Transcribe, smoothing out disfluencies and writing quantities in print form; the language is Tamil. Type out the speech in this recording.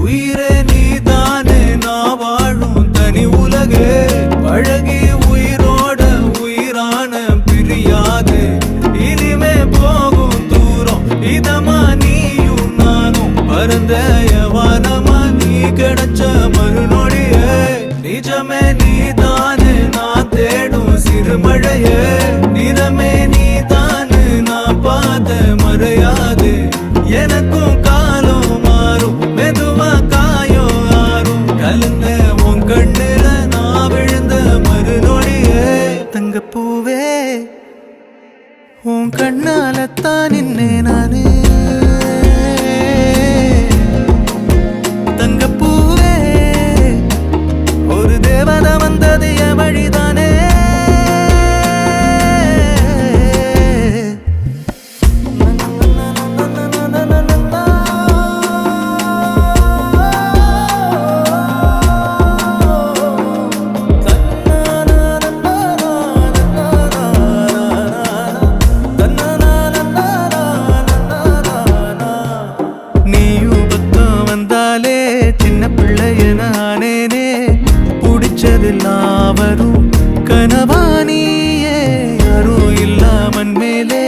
உயிரே நீதானே நான் வாழும் தனி உலகே பழகி உயிரோட உயிரான பிரியாது இனிமே போகும் தூரம் இதமா நீயும் நானும் பரந்த யவானமா நீ கிடைச்ச மறுநொடியே நிஜமே நீதானே நான் தேடும் சிறுமழையே நிறமே நீதானே நான் பார்த்த மறையாது எனக்கும் காலம் மாறும் மெதுவா காயம் ஆறும் கலந்த உன் கண்ணுல நான் விழுந்த மறுநொடியே தங்கப்பூவே உன் கண்ணாலத்தான் நின்னே நானே தங்கப்பூவே ஒரு தேவதை வந்தது என் வழிதானே சின்ன பிள்ளையன ஆனேனே புடிச்சதெல்லாம் வரும் கனவானியே யாரும் இல்லாமன் மேலே